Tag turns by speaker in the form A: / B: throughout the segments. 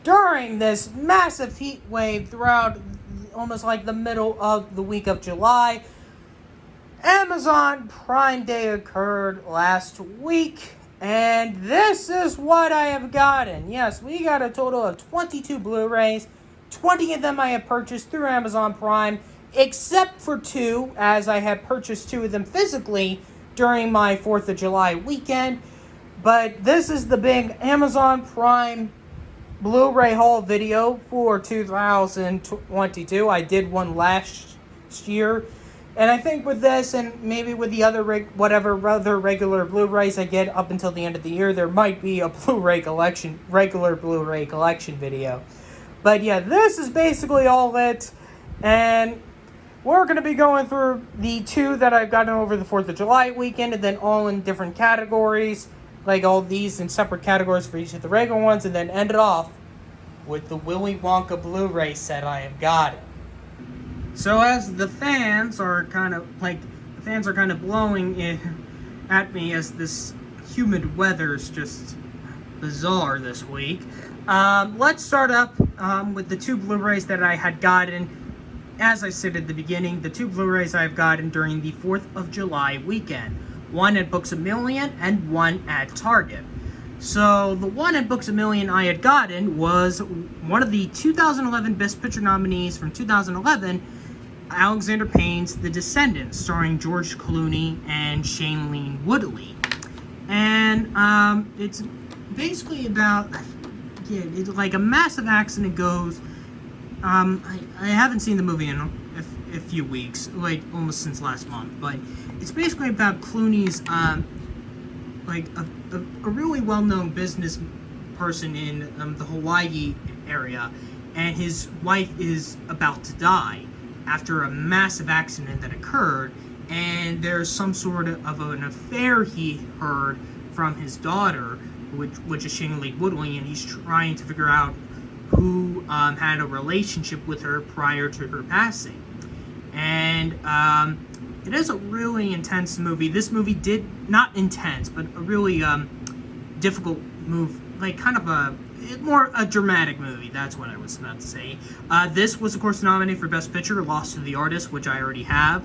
A: during this massive heat wave throughout almost like the middle of the week of July. Amazon Prime Day occurred last week, and this is what I have gotten. Yes, we got a total of 22 Blu-rays. 20 of them I have purchased through Amazon Prime, except for 2, as I have purchased 2 of them physically during my 4th of July weekend. But this is the big Amazon Prime Blu-ray haul video for 2022. I did one last year. And I think with this, and maybe with the other whatever other regular Blu-rays I get up until the end of the year, there might be a regular Blu-ray collection video. But yeah, this is basically all it. And we're going to be going through the 2 that I've gotten over the 4th of July weekend, and then all in different categories, like all these in separate categories for each of the regular ones, and then end it off with the Willy Wonka Blu-ray set I have gotten. So as the fans are kind of blowing at me as this humid weather is just bizarre this week. Let's start up with the 2 Blu-rays that I had gotten. As I said at the beginning, the 2 Blu-rays I've gotten during the 4th of July weekend. One at Books A Million and one at Target. So the one at Books A Million I had gotten was one of the 2011 Best Picture nominees from 2011, Alexander Payne's The Descendants, starring George Clooney and Shailene Woodley. And it's basically about, it's like a massive accident goes. I haven't seen the movie in a few weeks, like almost since last month, but it's basically about Clooney's a really well-known business person in the Hawaii area, and his wife is about to die after a massive accident that occurred, and there's some sort of an affair he heard from his daughter, which is Shailene Woodley, and he's trying to figure out who had a relationship with her prior to her passing. And it is a really intense movie. This movie not intense, but a really difficult move, like kind of a dramatic movie. That's what I was about to say. This was, of course, nominated for Best Picture, Lost to the Artist, which I already have.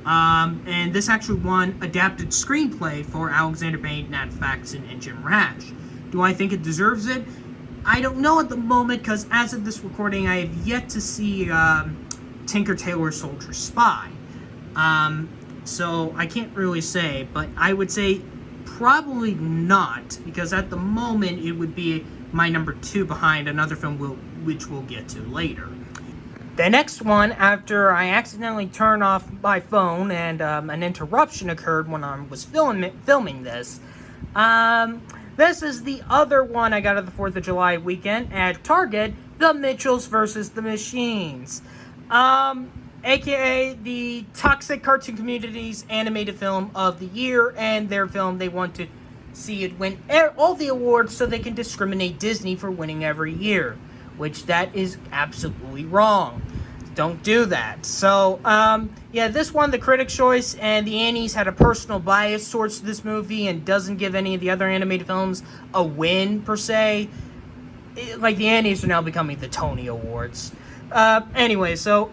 A: And this actually won Adapted Screenplay for Alexander Payne, Nat Faxon, and Jim Rash. Do I think it deserves it? I don't know at the moment, because as of this recording, I have yet to see Tinker Tailor Soldier Spy. So I can't really say, but I would say probably not, because at the moment it would be my number 2 behind another film which we'll get to later. The next one, after I accidentally turned off my phone and an interruption occurred when I was filming this, this is the other one I got at the 4th of July weekend at Target, The Mitchells vs. the Machines. AKA the Toxic Cartoon Community's animated film of the year, and their film, they want to see it win all the awards so they can discriminate Disney for winning every year, which that is absolutely wrong. Don't do that. So, yeah, this won the Critics' Choice, and the Annies had a personal bias towards this movie and doesn't give any of the other animated films a win, per se. Like, the Annies are now becoming the Tony Awards. Anyway, so,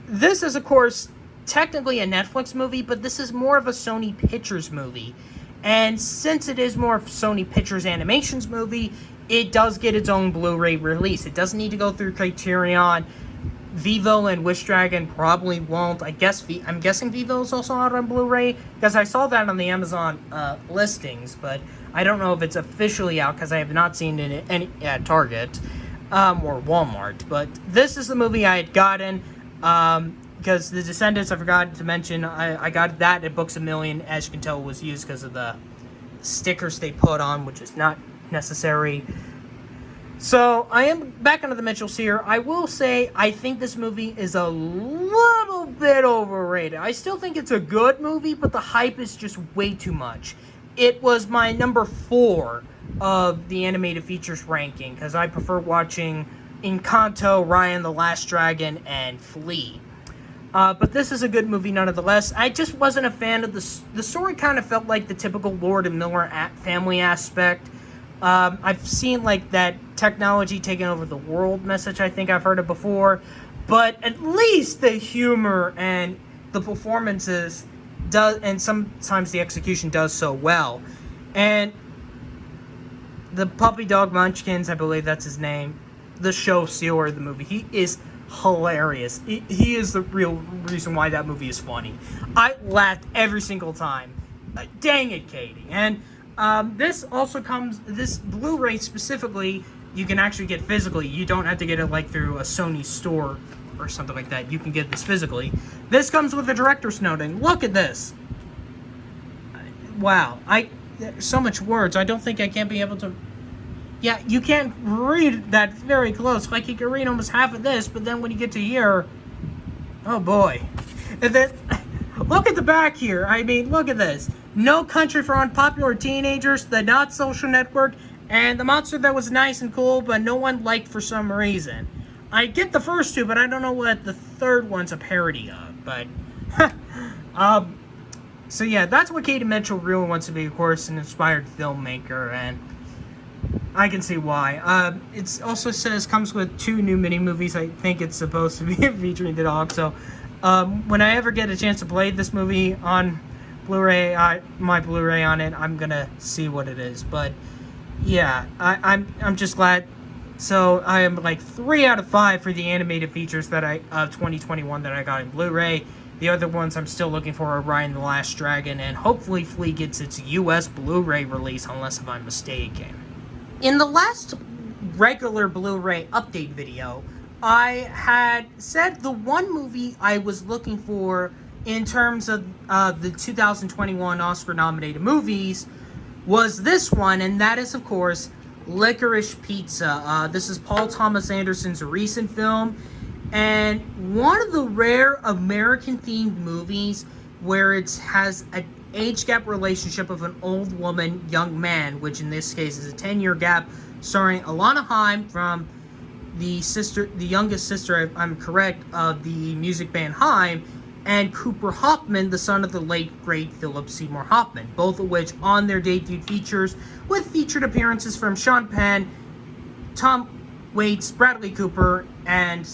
A: this is, of course, technically a Netflix movie, but this is more of a Sony Pictures movie. And since it is more of Sony Pictures Animations movie, it does get its own Blu-ray release. It doesn't need to go through Criterion. Vivo and Wish Dragon probably won't. I'm guessing Vivo is also out on Blu-ray, because I saw that on the Amazon listings, but I don't know if it's officially out, because I have not seen it at Target or Walmart. But this is the movie I had gotten. Because The Descendants, I forgot to mention, I got that at Books A Million. As you can tell, it was used because of the stickers they put on, which is not necessary. So, I am back onto the Mitchells here. I will say, I think this movie is a little bit overrated. I still think it's a good movie, but the hype is just way too much. It was my number 4 of the animated features ranking, because I prefer watching Encanto, Raya the Last Dragon, and Flea. But this is a good movie nonetheless. I just wasn't a fan of the story. Kind of felt like the typical Lord and Miller family aspect. I've seen like that technology taking over the world message. I think I've heard it before. But at least the humor and the performances does, and sometimes the execution does so well. And the puppy dog Munchkins, I believe that's his name, the show stealer of the movie, he is hilarious. He is the real reason why that movie is funny. I laughed every single time. Dang it, Katie. And this also comes, this Blu-ray specifically, you can actually get physically. You don't have to get it like through a Sony store or something like that. You can get this physically. This comes with a director's note, and look at this. Wow. So much words. I don't think I can't be able to... Yeah, you can't read that very close. Like, you can read almost half of this, but then when you get to here... Oh, boy. And then... Look at the back here. I mean, look at this. No Country for Unpopular Teenagers, The Not Social Network, and The Monster That Was Nice and Cool, but no one liked for some reason. I get the first two, but I don't know what the third one's a parody of, but... So yeah, that's what Katie Mitchell really wants to be, of course, an inspired filmmaker, and I can see why. It also says comes with 2 new mini-movies. I think it's supposed to be featuring the dog, so when I ever get a chance to play this movie on Blu-ray, my Blu-ray on it, I'm gonna see what it is, but yeah, I'm just glad. So I am like 3 out of 5 for the animated features that of 2021 that I got in Blu-ray. The other ones I'm still looking for are Raya and the Last Dragon, and hopefully Flea gets its US Blu-ray release, unless if I'm mistaken. In the last regular Blu-ray update video, I had said the one movie I was looking for in terms of the 2021 Oscar-nominated movies was this one, and that is, of course, Licorice Pizza. This is Paul Thomas Anderson's recent film, and one of the rare American-themed movies where it has an age gap relationship of an old woman, young man, which in this case is a 10-year gap, starring Alana Haim from the youngest sister, if I'm correct, of the music band Haim, and Cooper Hoffman, the son of the late, great Philip Seymour Hoffman, both of which on their debut features, with featured appearances from Sean Penn, Tom Waits, Bradley Cooper, and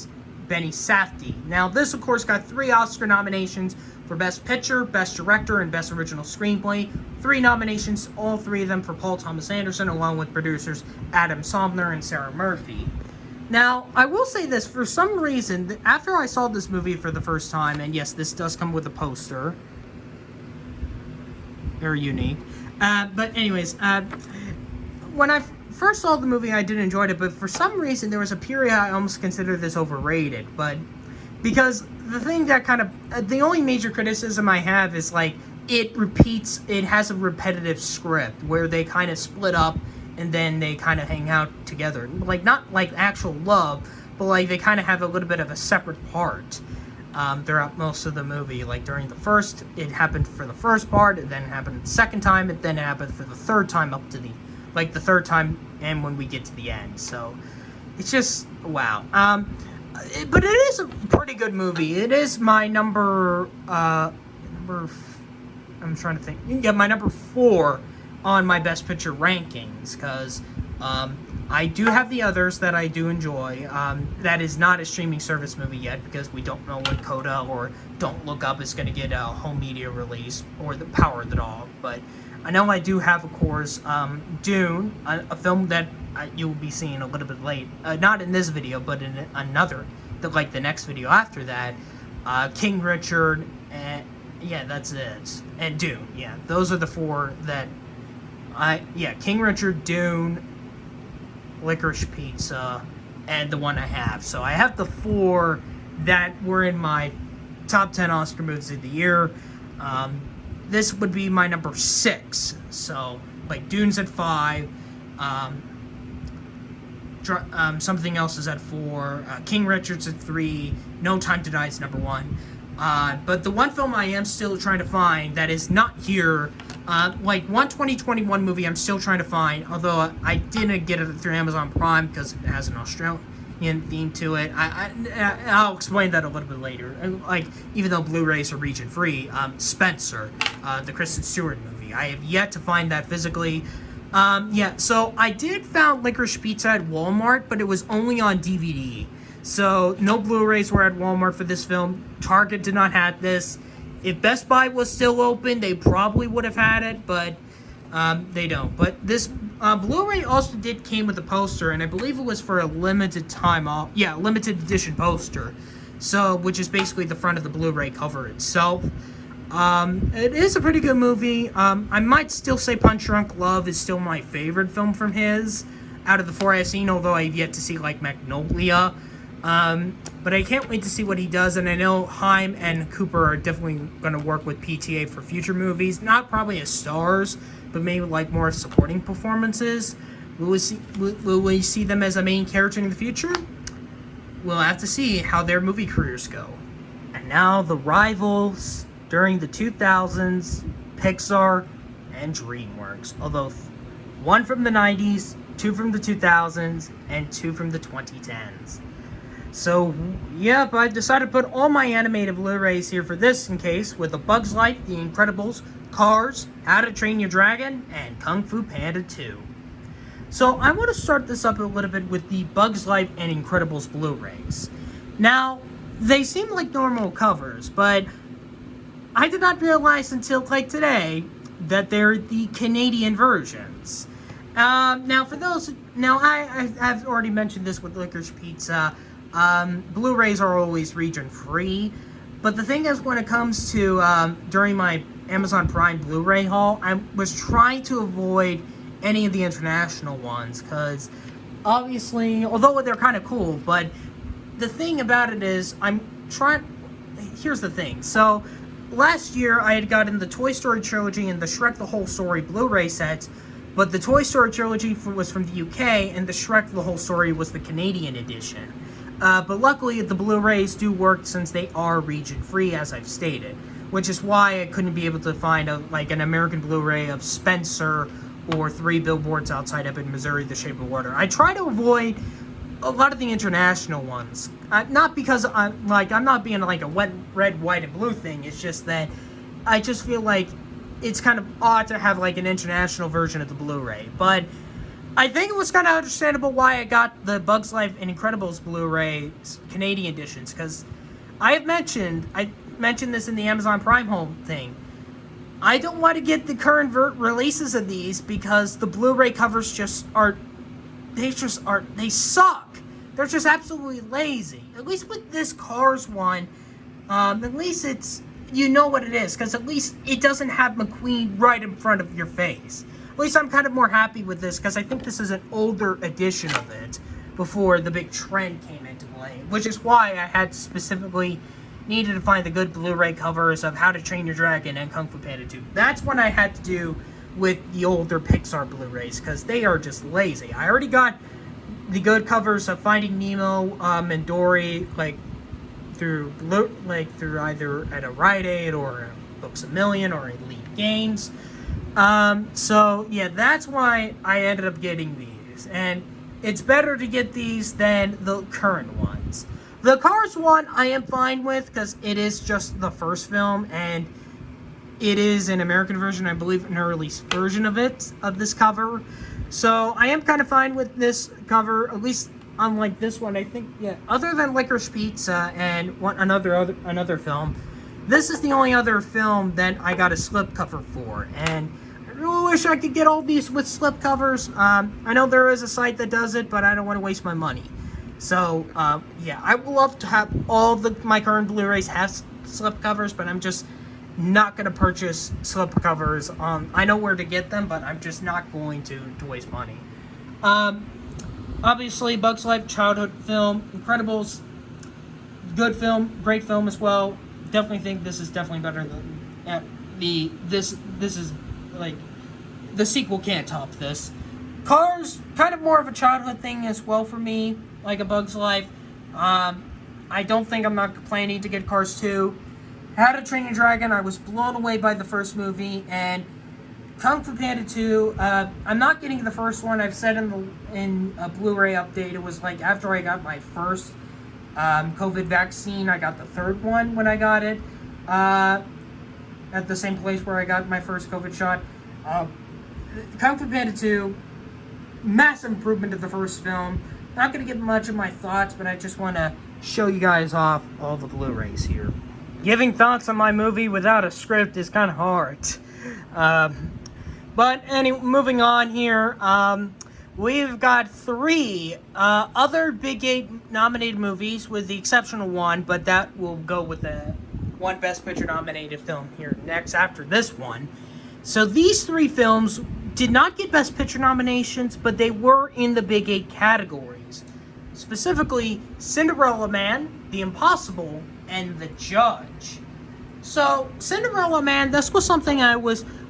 A: Benny Safdie. Now, this, of course, got 3 Oscar nominations for Best Picture, Best Director, and Best Original Screenplay. 3 nominations, all 3 of them for Paul Thomas Anderson, along with producers Adam Sandler and Sarah Murphy. Now, I will say this, for some reason, after I saw this movie for the first time, and yes, this does come with a poster. Very unique. But anyways, when I first saw the movie, I did enjoy it, but for some reason, there was a period I almost considered this overrated. But because the thing that kind of, the only major criticism I have is like, it has a repetitive script where they kind of split up and then they kind of hang out together. Like, not like actual love, but like they kind of have a little bit of a separate part throughout most of the movie. Like during the first, it happened for the first part, and then it happened the second time, and then it happened for the third time up to the third time and when we get to the end. So it's just, wow. But it is a pretty good movie. It is my number, I'm trying to think. Yeah, my number 4 on my Best Picture rankings, because I do have the others that I do enjoy. That is not a streaming service movie yet, because we don't know when Coda or Don't Look Up is going to get a home media release, or The Power of the Dog. But I know I do have, of course, Dune, a film that you'll be seeing a little bit late. Not in this video, but in another, the next video after that. King Richard, and yeah, that's it. And Dune, yeah. Those are the 4 that King Richard, Dune, Licorice Pizza, and the one I have. So I have the 4 that were in my top 10 Oscar movies of the year. This would be my number 6. So, like, Dune's at 5. Something Else is at 4. King Richard's at 3. No Time to Die is number 1. But the one film I am still trying to find that is not here, one 2021 movie I'm still trying to find, although I didn't get it through Amazon Prime because it has an Australian theme to it. I'll explain that a little bit later. Even though Blu-rays are region-free, Spencer, the Kristen Stewart movie, I have yet to find that physically. Yeah, so I did found Licorice Pizza at Walmart, but it was only on DVD. So no Blu-rays were at Walmart for this film. Target did not have this. If Best Buy was still open, they probably would have had it, but they don't. But this Blu-ray also came with a poster, and I believe it was for a limited time off. Yeah, limited edition poster. So, which is basically the front of the Blu-ray cover itself. It is a pretty good movie. I might still say Punch Drunk Love is still my favorite film from his out of the four I've seen, although I've yet to see like Magnolia. But I can't wait to see what he does, and I know Haim and Cooper are definitely going to work with PTA for future movies. Not probably as stars, but maybe like more supporting performances. Will we see them as a main character in the future? We'll have to see how their movie careers go. And now the rivals during the 2000s, Pixar and Dreamworks. Although one from the 90s, two from the 2000s, and two from the 2010s. So, yep, I decided to put all my animated Blu-rays here for this in case, with A Bug's Life, The Incredibles, Cars, How to Train Your Dragon, and Kung Fu Panda 2. So, I want to start this up a little bit with the Bug's Life and Incredibles Blu-rays. Now, they seem like normal covers, but I did not realize until like today that they're the Canadian versions. Now, for those, I've already mentioned this with Licorice Pizza. Blu-rays are always region free, but the thing is, when it comes to during my Amazon Prime Blu-ray haul, I was trying to avoid any of the international ones because obviously, although they're kind of cool, but the thing about it is, here's the thing. So last year I had gotten the Toy Story trilogy and the Shrek the Whole Story Blu-ray sets, but the Toy Story trilogy was from the UK and the Shrek the Whole Story was the Canadian edition. But luckily the Blu-rays do work since they are region free, as I've stated, which is why I couldn't be able to find an American Blu-ray of Spencer or 3 Billboards Outside Ebbing, Missouri, The Shape of Water. I try to avoid a lot of the international ones. Not because I'm not being like a wet, red, white, and blue thing. It's just that I just feel like it's kind of odd to have like an international version of the Blu-ray. But I think it was kind of understandable why I got the Bug's Life and Incredibles Blu-ray Canadian editions, because I mentioned this in the Amazon Prime Home thing. I don't want to get the current releases of these because the Blu-ray covers they suck. They're just absolutely lazy. At least with this Cars one, at least it's, you know what it is, because at least it doesn't have McQueen right in front of your face. At least I'm kind of more happy with this, because I think this is an older edition of it before the big trend came into play, which is why I had specifically needed to find the good Blu-ray covers of How to Train Your Dragon and Kung Fu Panda 2. That's what I had to do with the older Pixar Blu-rays, because they are just lazy. I already got the good covers of Finding Nemo and Dory, through either at a Rite Aid or Books A Million or Elite Games. So yeah, that's why I ended up getting these, and it's better to get these than the current ones. The Cars one I am fine with because it is just the first film, and it is an American version, I believe, an early version of this cover. So I am kind of fine with this cover, at least unlike this one. I think, yeah, other than Licorice Pizza and another film, this is the only other film that I got a slipcover for, and I really wish I could get all these with slipcovers. I know there is a site that does it, but I don't want to waste my money. So, yeah, I would love to have all my current Blu-rays have slipcovers, but I'm just not going to purchase slipcovers. I know where to get them, but I'm just not going to waste money. Obviously, Bug's Life, childhood film. Incredibles, good film, great film as well. Definitely think this is definitely better than this is like, the sequel can't top this. Cars, kind of more of a childhood thing as well for me, like A Bug's Life. I don't think I'm not planning to get Cars 2. How to Train Your Dragon, I was blown away by the first movie, and Kung Fu Panda 2, I'm not getting the first one. I've said in a Blu-ray update, it was like after I got my first COVID vaccine, I got the third one when I got it, at the same place where I got my first COVID shot. Kung Fu Panda 2, massive improvement to the first film. Not going to give much of my thoughts, but I just want to show you guys off all the Blu-rays here. Giving thoughts on my movie without a script is kind of hard. But anyway, moving on here, we've got 3 other Big 8 nominated movies, with the exception of one, but that will go with the one Best Picture nominated film here next after this one. So these 3 films did not get Best Picture nominations, but they were in the Big 8 categories. Specifically, Cinderella Man, The Impossible, and The Judge. So, Cinderella Man, this was something I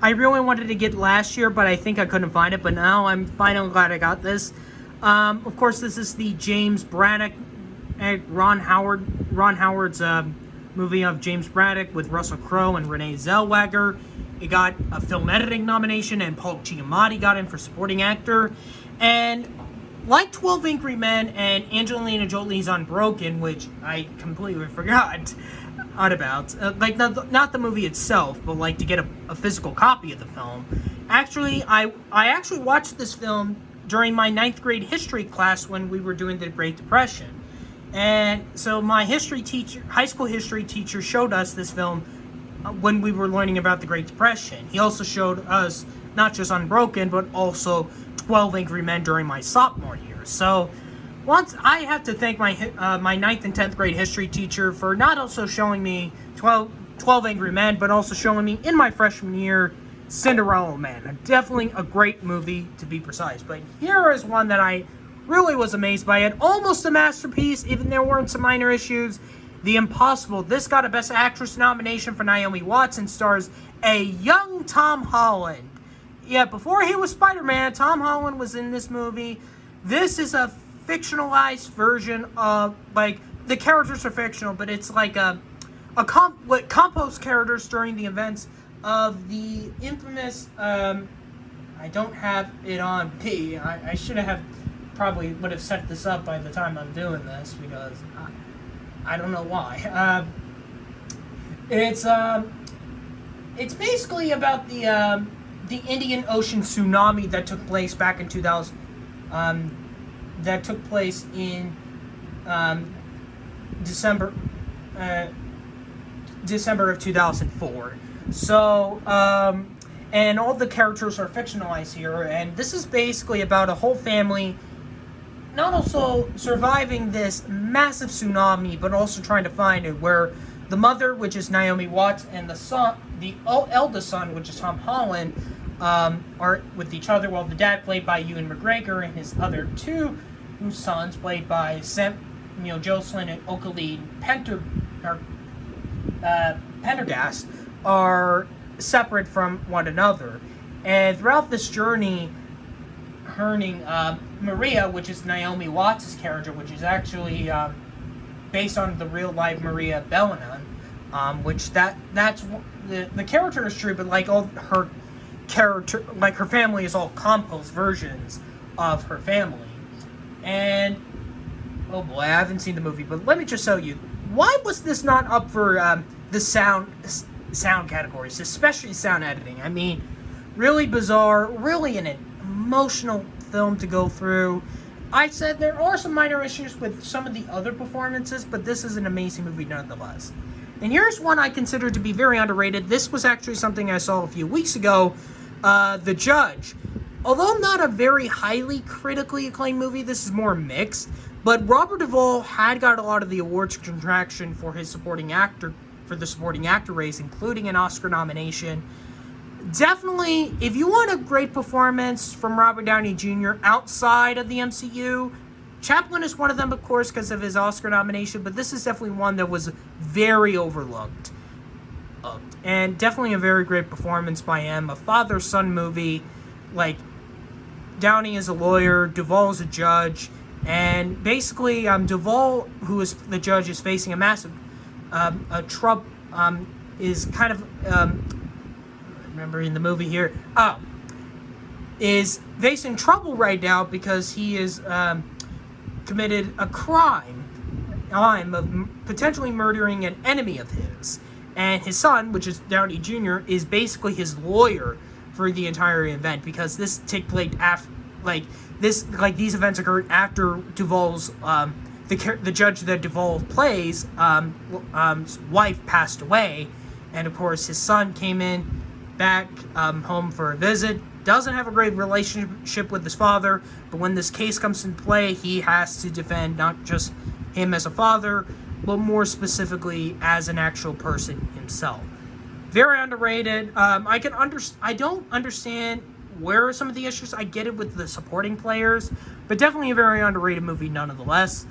A: really wanted to get last year, but I think I couldn't find it, but now I'm finally glad I got this. Of course, this is the James Braddock, Ron Howard's movie of James Braddock with Russell Crowe and Renee Zellweger. It got a film editing nomination, and Paul Giamatti got in for supporting actor. And like 12 Angry Men and Angelina Jolie's Unbroken, which I completely forgot about, like not the movie itself, but like to get a physical copy of the film. Actually, I actually watched this film during my 9th grade history class when we were doing the Great Depression. And so my high school history teacher showed us this film when we were learning about the Great Depression. He also showed us not just Unbroken, but also 12 Angry Men during my sophomore year. So once I have to thank my 9th and 10th grade history teacher for not also showing me 12 Angry Men, but also showing me in my freshman year Cinderella Man. Definitely a great movie, to be precise. But here is one that I really was amazed by it. Almost a masterpiece, even there weren't some minor issues. The Impossible. This got a Best Actress nomination for Naomi Watts and stars a young Tom Holland. Yeah, before he was Spider-Man, Tom Holland was in this movie. This is a fictionalized version of, like, the characters are fictional, but it's like compost characters during the events of the infamous, I don't have it on P. I should have probably would have set this up by the time I'm doing this, because I don't know why. It's basically about the Indian Ocean tsunami that took place back in 2000. That took place in December of 2004. So, and all the characters are fictionalized here, and this is basically about a whole family not also surviving this massive tsunami, but also trying to find it, where the mother, which is Naomi Watts, and the son, the eldest son, which is Tom Holland, are with each other, while the dad, played by Ewan McGregor, and his other 2 sons, played by Samuel Jocelyn and Oakley Pendergast, are separate from one another. And throughout this journey, Maria, which is Naomi Watts' character, which is actually based on the real-life Maria Bellinon, which that's the character is true, but like all her character, like her family is all compost versions of her family. And oh boy, I haven't seen the movie, but let me just show you. Why was this not up for the sound categories, especially sound editing? I mean, really bizarre, really an emotional film to go through. I said there are some minor issues with some of the other performances, but this is an amazing movie nonetheless. And here's one I consider to be very underrated. This was actually something I saw a few weeks ago, The Judge. Although not a very highly critically acclaimed movie, this is more mixed. But Robert Duvall had got a lot of the awards contraction for his supporting actor, for the supporting actor race, including an Oscar nomination. Definitely, if you want a great performance from Robert Downey Jr. outside of the MCU, Chaplin is one of them, of course, because of his Oscar nomination, but this is definitely one that was very overlooked. And definitely a very great performance by him. A father-son movie, like, Downey is a lawyer, Duvall is a judge, and basically, Duvall, who is the judge, is facing a massive, is kind of, remember in the movie here, is facing trouble right now because he is committed a crime of potentially murdering an enemy of his. And his son, which is Downey Jr., is basically his lawyer for the entire event, because this take place after, these events occurred after Duvall's the judge that Duvall plays wife passed away, and of course his son came in back home for a visit. Doesn't have a great relationship with his father, but when this case comes into play, he has to defend not just him as a father, but more specifically as an actual person himself. Very underrated. I don't understand where are some of the issues. I get it with the supporting players, but definitely a very underrated movie nonetheless.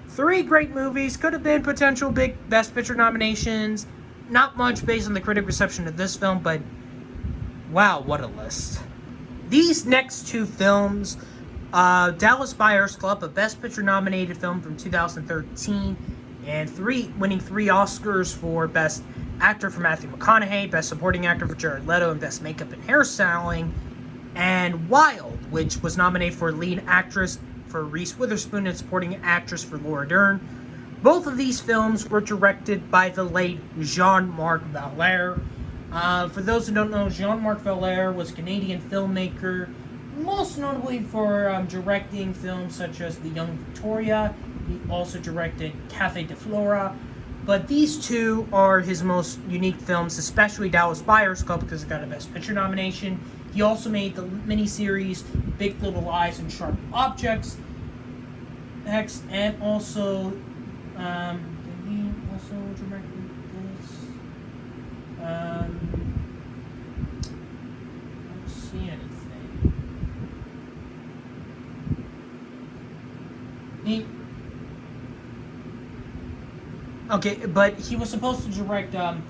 A: 3 great movies, could have been potential big Best Picture nominations. Not much based on the critic reception of this film, but wow, what a list. These next 2 films, Dallas Buyers Club, a Best Picture nominated film from 2013, and winning 3 Oscars for Best Actor for Matthew McConaughey, Best Supporting Actor for Jared Leto, and Best Makeup and Hairstyling, and Wild, which was nominated for Lead Actress for Reese Witherspoon and Supporting Actress for Laura Dern. Both of these films were directed by the late Jean-Marc Vallée. For those who don't know, Jean-Marc Vallée was a Canadian filmmaker, most notably for directing films such as The Young Victoria. He also directed Café de Flora. But these 2 are his most unique films, especially Dallas Buyers Club, because it got a Best Picture nomination. He also made the miniseries Big Little Lies and Sharp Objects. And also, did he also direct this? I don't see anything. Okay, but he was supposed to direct an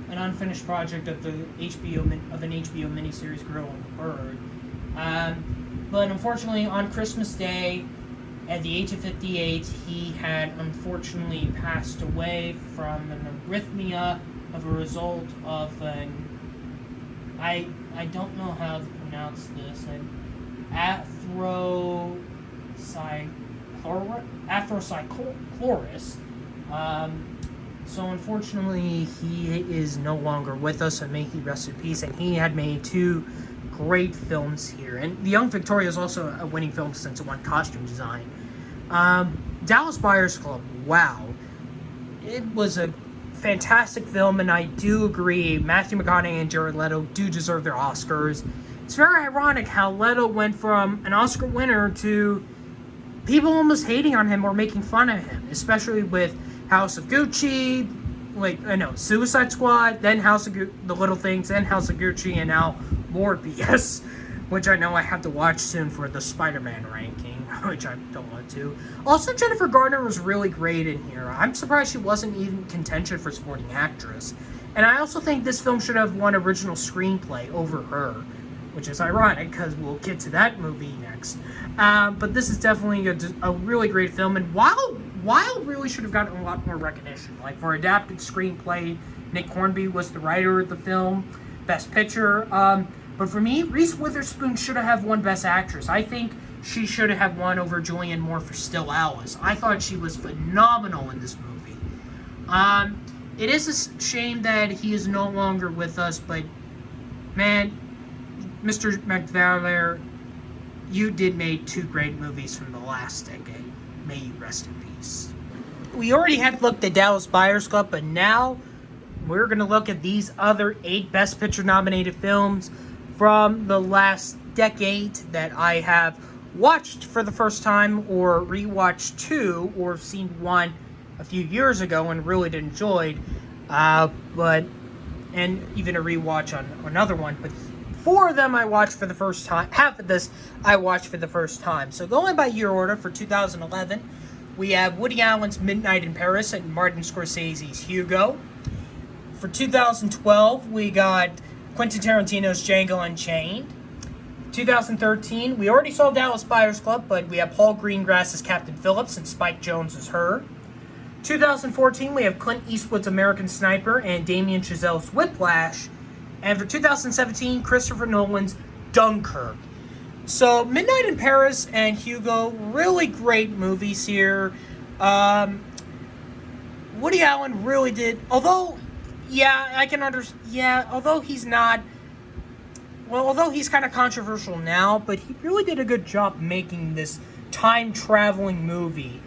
A: unfinished project of an HBO miniseries, Girl and the Bird. But unfortunately, on Christmas Day, at the age of 58, he had unfortunately passed away from an arrhythmia of a result of an I don't know how to pronounce this. Atherosclerosis. So unfortunately, he is no longer with us, and may he rest in peace. And he had made 2 great films here. And The Young Victoria is also a winning film since it won costume design. Dallas Buyers Club, wow. It was a fantastic film, and I do agree, Matthew McConaughey and Jared Leto do deserve their Oscars. It's very ironic how Leto went from an Oscar winner to people almost hating on him or making fun of him, especially with House of Gucci, Suicide Squad, then The Little Things, then House of Gucci, and now more BS, which I know I have to watch soon for the Spider-Man ranking, which I don't want to. Also, Jennifer Garner was really great in here. I'm surprised she wasn't even contention for supporting actress. And I also think this film should have won original screenplay over her, which is ironic because we'll get to that movie next. But this is definitely a really great film, and Wild really should have gotten a lot more recognition. Like for adapted screenplay, Nick Hornby was the writer of the film, Best Picture. But for me, Reese Witherspoon should have won Best Actress. I think she should have won over Julianne Moore for Still Alice. I thought she was phenomenal in this movie. It is a shame that he is no longer with us, but man, Mr. McValley, you did make 2 great movies from the last decade. May you rest in peace. We already had looked at Dallas Buyers Club, but now we're going to look at these other 8 Best Picture nominated films from the last decade that I have watched for the first time, or rewatched 2, or seen 1 a few years ago and really enjoyed, and even a rewatch on another one. But 4 of them I watched for the first time. Half of this I watched for the first time. So going by year order, for 2011, we have Woody Allen's Midnight in Paris and Martin Scorsese's Hugo. For 2012, we got Quentin Tarantino's Django Unchained. 2013, we already saw Dallas Buyers Club, but we have Paul Greengrass as Captain Phillips and Spike Jonze as Her. 2014, we have Clint Eastwood's American Sniper and Damien Chazelle's Whiplash. And for 2017, Christopher Nolan's Dunkirk. So, Midnight in Paris and Hugo, really great movies here. Woody Allen really did, although Yeah, I can understand. Yeah, although he's not. Well, although he's kind of controversial now, but he really did a good job making this time-traveling movie.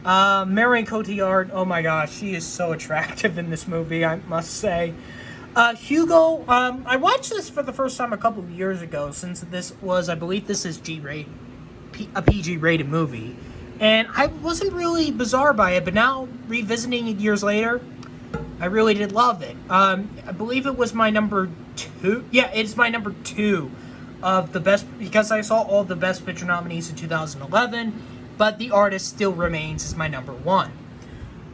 A: Marion Cotillard, oh my gosh, she is so attractive in this movie, I must say. Hugo, I watched this for the first time a couple of years ago, since this was, I believe this is a PG-rated movie. And I wasn't really bizarre by it, but now, revisiting it years later, I really did love it. I believe it was my number 2. Yeah, it's my number 2 of the best, because I saw all the Best Picture nominees in 2011, but The Artist still remains as my number 1.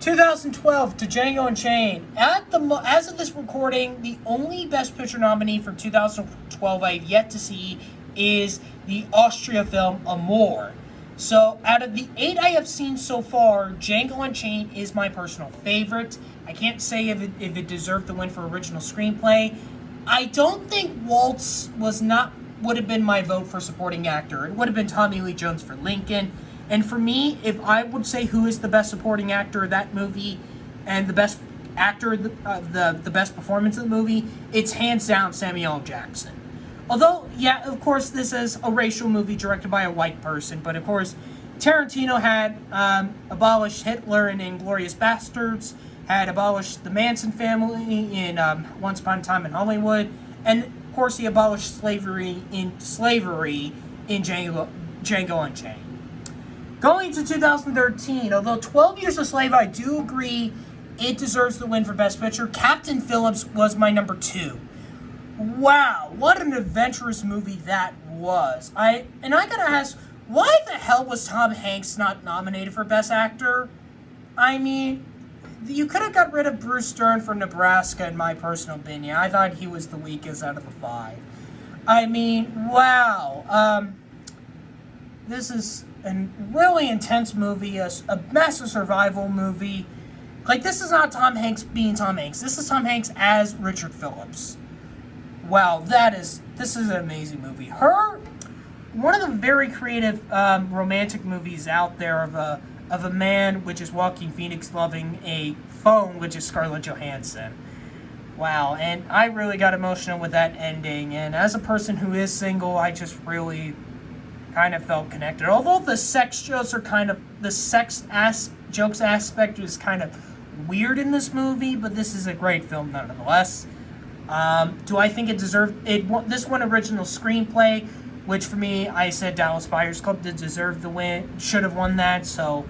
A: 2012, to Django Unchained. As of this recording, the only Best Picture nominee from 2012 I have yet to see is the Austria film Amour. So, out of the 8 I have seen so far, Django Unchained is my personal favorite. I can't say if it deserved the win for original screenplay. I don't think Waltz would have been my vote for supporting actor. It would have been Tommy Lee Jones for Lincoln. And for me, if I would say who is the best supporting actor of that movie and the best actor, the best performance of the movie, it's hands down Samuel L. Jackson. Although, yeah, of course, this is a racial movie directed by a white person, but of course, Tarantino had abolished Hitler in Inglourious Basterds, had abolished the Manson family in Once Upon a Time in Hollywood, and of course, he abolished slavery in Django Unchained. Going to 2013, although 12 Years a Slave, I do agree it deserves the win for Best Picture. Captain Phillips was my number 2. Wow, what an adventurous movie that was. I gotta ask, why the hell was Tom Hanks not nominated for Best Actor? I mean, you could have got rid of Bruce Dern for Nebraska, in my personal opinion. I thought he was the weakest out of the 5. I mean, wow. This is a really intense movie, a massive survival movie. Like, this is not Tom Hanks being Tom Hanks. This is Tom Hanks as Richard Phillips. Wow, this is an amazing movie. One of the very creative romantic movies out there of a man, which is Joaquin Phoenix, loving a phone, which is Scarlett Johansson. Wow, and I really got emotional with that ending. And as a person who is single, I just really kind of felt connected. Although the sex jokes jokes aspect is kind of weird in this movie, but this is a great film nonetheless. Do I think it deserved it? This one original screenplay, which for me, I said Dallas Buyers Club did deserve the win, should have won that. So,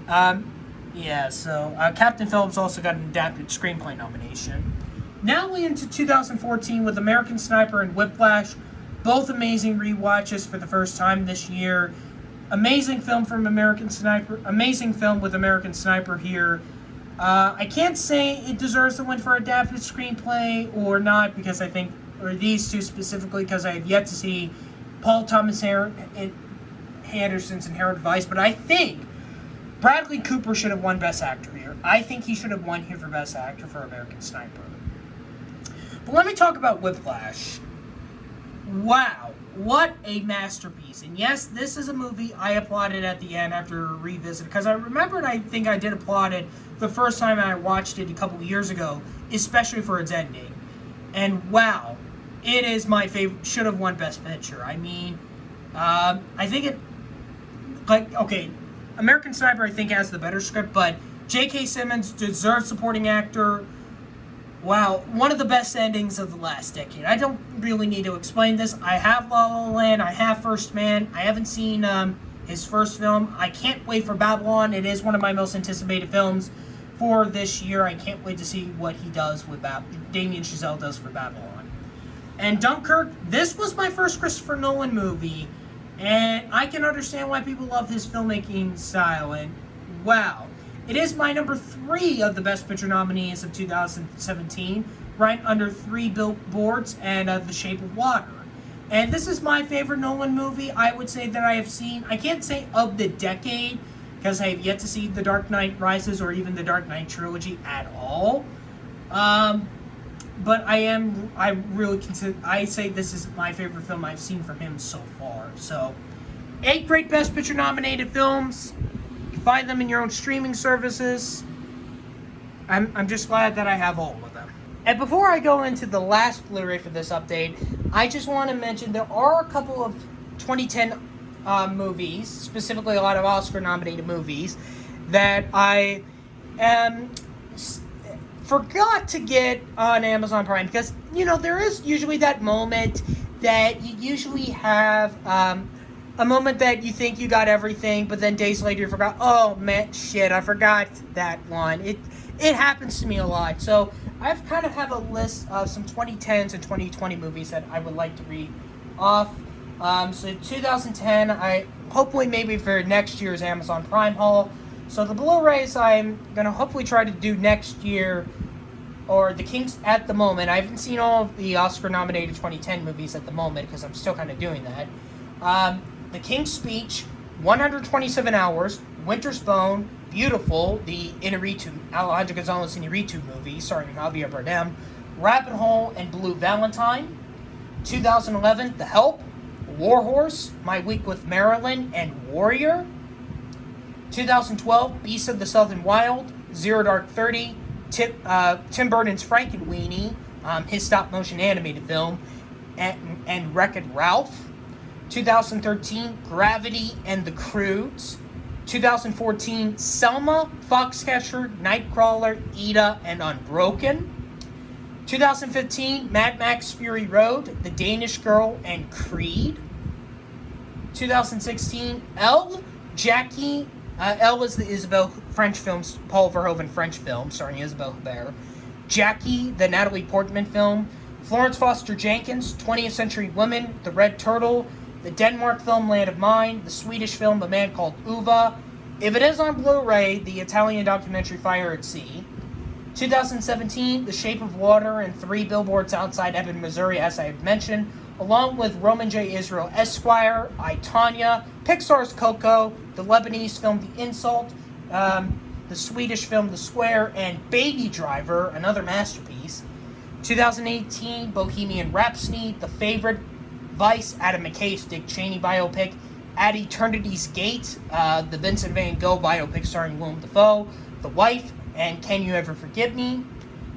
A: Captain Phillips also got an adapted screenplay nomination. Now we into 2014 with American Sniper and Whiplash, both amazing rewatches for the first time this year. Amazing film from American Sniper. Amazing film with American Sniper here. I can't say it deserves the win for adapted screenplay or not, because I think, or these two specifically, because I have yet to see Paul Thomas Anderson's Inherent Vice, but I think Bradley Cooper should have won Best Actor here. I think he should have won here for Best Actor for American Sniper. But let me talk about Whiplash. Wow, what a masterpiece. And yes, this is a movie I applauded at the end after a revisit, because I remembered I think I did applaud it the first time I watched it a couple of years ago, especially for its ending. And wow, it is my favorite, should have won Best Picture. I mean, I think American Sniper I think has the better script, but J.K. Simmons deserves supporting actor. Wow, one of the best endings of the last decade. I don't really need to explain this. I have La La Land, I have First Man. I haven't seen his first film. I can't wait for Babylon. It is one of my most anticipated films for this year. I can't wait to see what he does with Damien Chazelle does for Babylon. And Dunkirk, this was my first Christopher Nolan movie, and I can understand why people love his filmmaking style. And wow, it is my number 3 of the Best Picture nominees of 2017, right under Three Billboards and The Shape of Water. And this is my favorite Nolan movie, I would say, that I have seen. I can't say of the decade, because I have yet to see The Dark Knight Rises or even The Dark Knight trilogy at all. But I say this is my favorite film I've seen from him so far. So, 8 great Best Picture nominated films. You can find them in your own streaming services. I'm just glad that I have all of them. And before I go into the last Blu-ray for this update, I just want to mention there are a couple of 2010 movies, specifically a lot of Oscar-nominated movies, that I forgot to get on Amazon Prime. Because, there is usually that moment that you usually have a moment that you think you got everything, but then days later you forgot, oh, man, shit, I forgot that one. It happens to me a lot. So I've kind of have a list of some 2010s and 2020 movies that I would like to read off. So 2010, hopefully maybe for next year's Amazon Prime haul. So the Blu-rays I'm going to hopefully try to do next year, or the King's at the moment. I haven't seen all of the Oscar-nominated 2010 movies at the moment because I'm still kind of doing that. The King's Speech, 127 Hours, Winter's Bone, Beautiful, the Alejandro Gonzalez Inarritu movie starring Javier Bardem, Rabbit Hole, and Blue Valentine. 2011, The Help, Warhorse, My Week with Marilyn, and Warrior. 2012, Beasts of the Southern Wild, Zero Dark 30, Tim Burton's Frankenweenie, his stop-motion animated film, and Wreck-It Ralph. 2013, Gravity and the Croods. 2014, Selma, Foxcatcher, Nightcrawler, Ida, and Unbroken. 2015, Mad Max Fury Road, The Danish Girl, and Creed. 2016, Elle, Jackie. Elle is the Isabelle French films, Paul Verhoeven French film, starring Isabelle Huppert. Jackie, the Natalie Portman film. Florence Foster Jenkins, 20th Century Women, The Red Turtle. The Denmark film Land of Mine, the Swedish film A Man Called Uva. If it is on Blu-ray, the Italian documentary Fire at Sea. 2017, The Shape of Water and 3 Billboards Outside Ebbing, Missouri, as I have mentioned, along with Roman J. Israel Esquire, I, Tonya, Pixar's Coco, the Lebanese film The Insult, the Swedish film The Square, and Baby Driver, another masterpiece. 2018, Bohemian Rhapsody, The Favorite, Vice, Adam McKay's Dick Cheney biopic, At Eternity's Gate, the Vincent Van Gogh biopic starring Willem Dafoe, The Wife, and Can You Ever Forgive Me?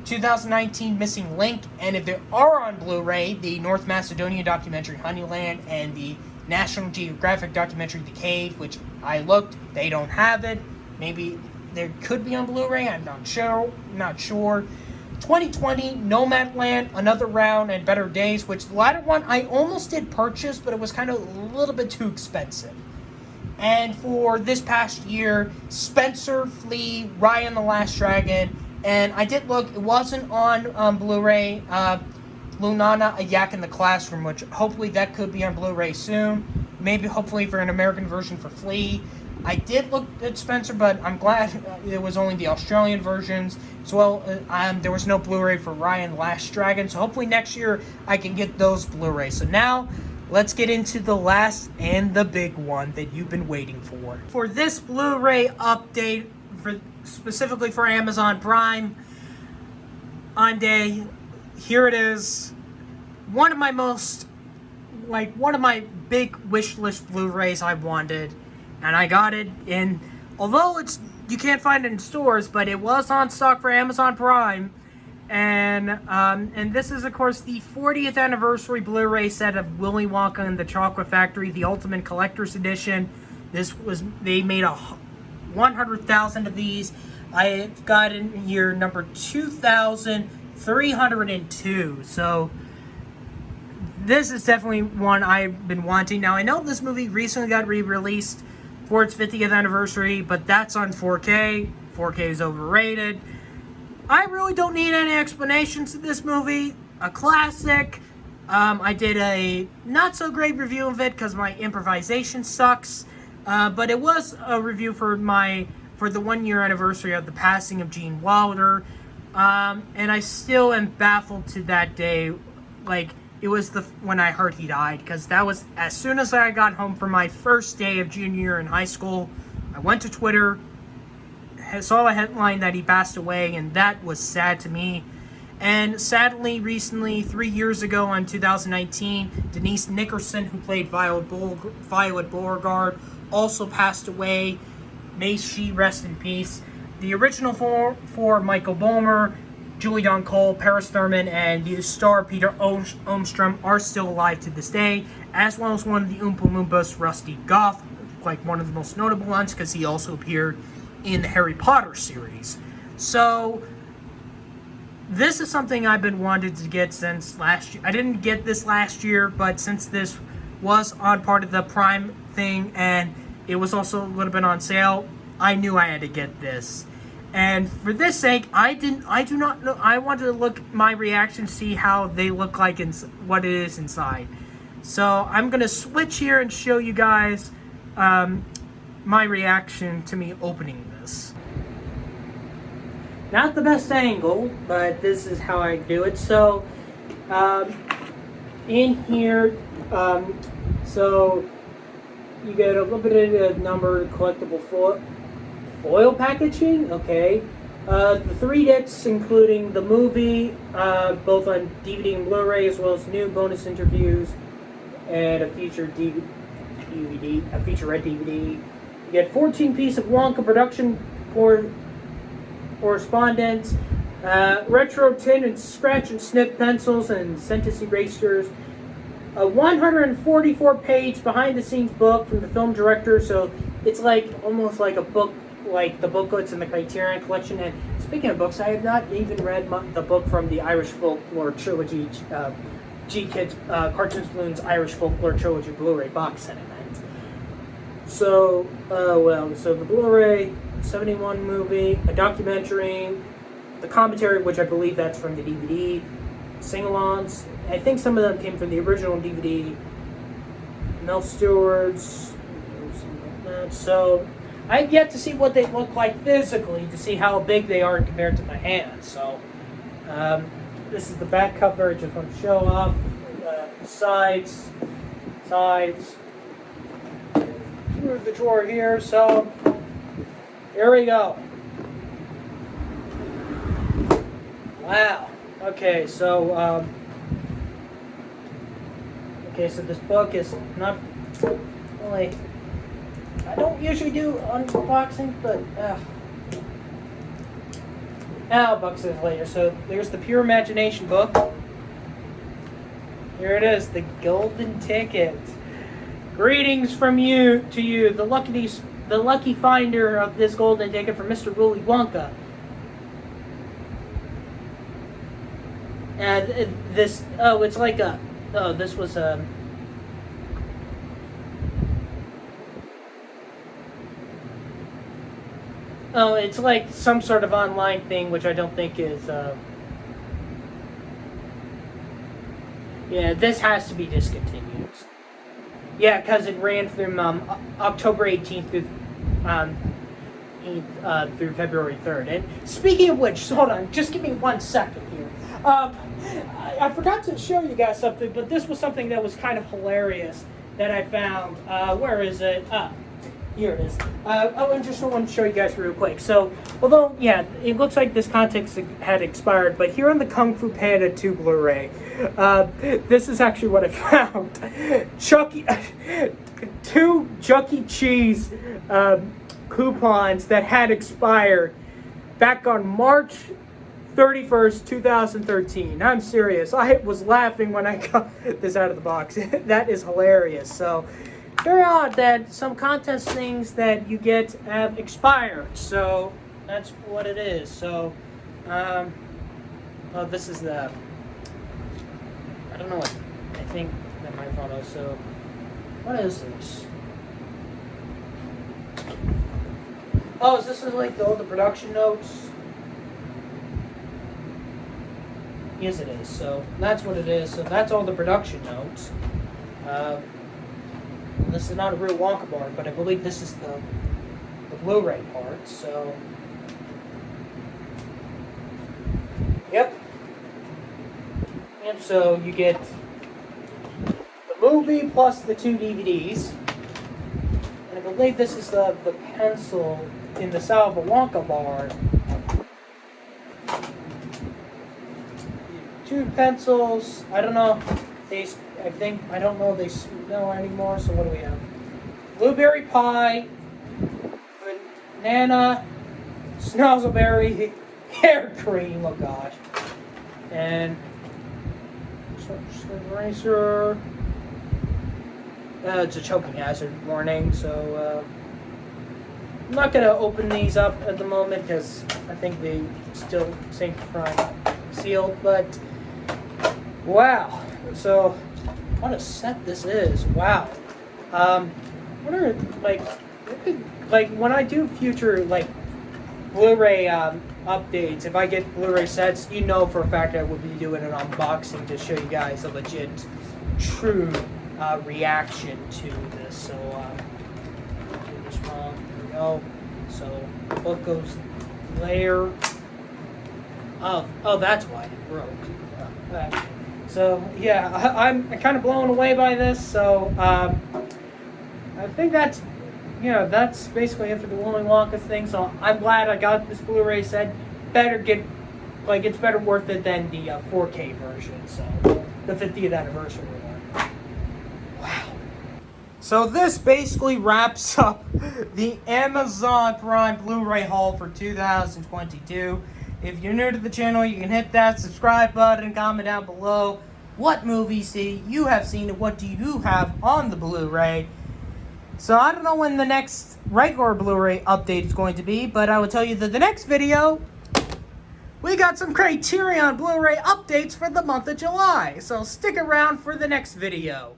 A: 2019, Missing Link, and if they are on Blu-ray, the North Macedonia documentary Honeyland and the National Geographic documentary The Cave, which I looked, they don't have it. Maybe there could be on Blu-ray, I'm not sure. 2020, Nomadland, Another Round, and Better Days, which the latter one I almost did purchase, but it was kind of a little bit too expensive. And for this past year, Spencer, Flea, Ryan the Last Dragon, and I did look, it wasn't on Blu-ray, Lunana, A Yak in the Classroom, which hopefully that could be on Blu-ray soon. Maybe hopefully for an American version for Flea. I did look at Spencer, but I'm glad it was only the Australian versions. As well, there was no Blu-ray for Ryan Last Dragon, so hopefully next year I can get those Blu-rays. So now, let's get into the last and the big one that you've been waiting for. For this Blu-ray update, specifically for Amazon Prime, here it is. One of my big wish list Blu-rays I wanted. And I got it in, although you can't find it in stores, but it was on stock for Amazon Prime. And this is, of course, the 40th anniversary Blu-ray set of Willy Wonka and the Chocolate Factory, the Ultimate Collector's Edition. They made 100,000 of these. I've got in here number 2,302. So this is definitely one I've been wanting. Now, I know this movie recently got re-released for its 50th anniversary, but that's on 4K. 4K is overrated. I really don't need any explanations to this movie. A classic. I did a not so great review of it because my improvisation sucks. But it was a review for the 1 year anniversary of the passing of Gene Wilder. And I still am baffled to that day. It was when I heard he died, because that was as soon as I got home from my first day of junior year in high school. I went to Twitter, saw a headline that he passed away, and that was sad to me. And sadly, recently, 3 years ago in 2019, Denise Nickerson, who played Violet Beauregard, also passed away. May she rest in peace. The original for Michael Bulmer Julie Dawn Cole, Paris Thurman, and the star Peter Olmstrom are still alive to this day, as well as one of the Oompa Loompas, Rusty Goth, like one of the most notable ones because he also appeared in the Harry Potter series. So this is something I've been wanting to get since last year. I didn't get this last year, but since this was on part of the Prime thing and it was also a little bit on sale, I knew I had to get this. And for this sake, I do not know. I wanted to look my reaction, see how they look like and what it is inside. So I'm gonna switch here and show you guys my reaction to me opening this. Not the best angle, but this is how I do it. So in here, so you get a little bit of the number collectible foil packaging, okay. The 3 discs, including the movie, both on DVD and Blu-ray, as well as new bonus interviews and a featured DVD, a featurette DVD. You get 14-piece of Wonka production correspondence, retro tin and scratch and snip pencils and sentence erasers, a 144-page behind-the-scenes book from the film director, so it's like almost like a book, like the booklets in the Criterion Collection. And speaking of books, I have not even read the book from the Irish Folklore Trilogy, G-Kids Cartoons Balloons Irish Folklore Trilogy Blu-ray box set. So, so the Blu-ray, 71 movie, a documentary, the commentary, which I believe that's from the DVD, sing-alongs. I think some of them came from the original DVD, Mel Stewart's, so I've yet to see what they look like physically to see how big they are compared to my hand. So this is the back cover. I just want to show off sides, through the drawer here. So here we go. Wow. Okay, so so this book is not really. I don't usually do unboxing, but I'll box this later. So there's the Pure Imagination book. Here it is, the Golden Ticket. Greetings from you to you, the lucky finder of this golden ticket from Mr. Willy Wonka. And this, it's like this was it's like some sort of online thing, which I don't think is, yeah, this has to be discontinued. Yeah, because it ran from October 18th through February 3rd. And speaking of which, hold on, just give me 1 second here. I forgot to show you guys something, but this was something that was kind of hilarious that I found. Where is it? Here it is. I just want to show you guys real quick. So, although, yeah, it looks like this context had expired, but here on the Kung Fu Panda 2 Blu-ray, this is actually what I found. 2 Chuck E. Cheese coupons that had expired back on March 31st, 2013. I'm serious. I was laughing when I got this out of the box. That is hilarious. So, very odd that some contest things that you get have expired. So, that's what it is. So, this is the, I don't know what, I think that my photo, so, what is this? Oh, is this like all the production notes? Yes, it is. So that's what it is. So that's all the production notes. This is not a real Wonka bar, but I believe this is the Blu-ray part. So, yep. And so you get the movie plus the 2 DVDs. And I believe this is the pencil in the style of a Wonka bar. 2 pencils. I don't know. I don't know if they smell anymore. So what do we have? Blueberry pie, banana, snozzleberry, hair cream. Oh gosh. And eraser. It's a choking hazard warning, so I'm not going to open these up at the moment because I think they still sink front sealed, but wow. So what a set this is. Wow. I wonder, like when I do future Blu-ray updates, if I get Blu-ray sets, you know for a fact I will be doing an unboxing to show you guys a legit, true reaction to this. So do this wrong. There we go. So the book goes there. Oh, that's why it broke. So yeah, I'm kind of blown away by this. So I think that's basically it for the Willy Wonka thing. So I'm glad I got this Blu-ray set. It's better worth it than the 4K version. So the 50th anniversary one. Wow. So this basically wraps up the Amazon Prime Blu-ray haul for 2022. If you're new to the channel, you can hit that subscribe button and comment down below what movies you have seen and what do you have on the Blu-ray. So I don't know when the next regular Blu-ray update is going to be, but I will tell you that the next video, we got some Criterion Blu-ray updates for the month of July. So stick around for the next video.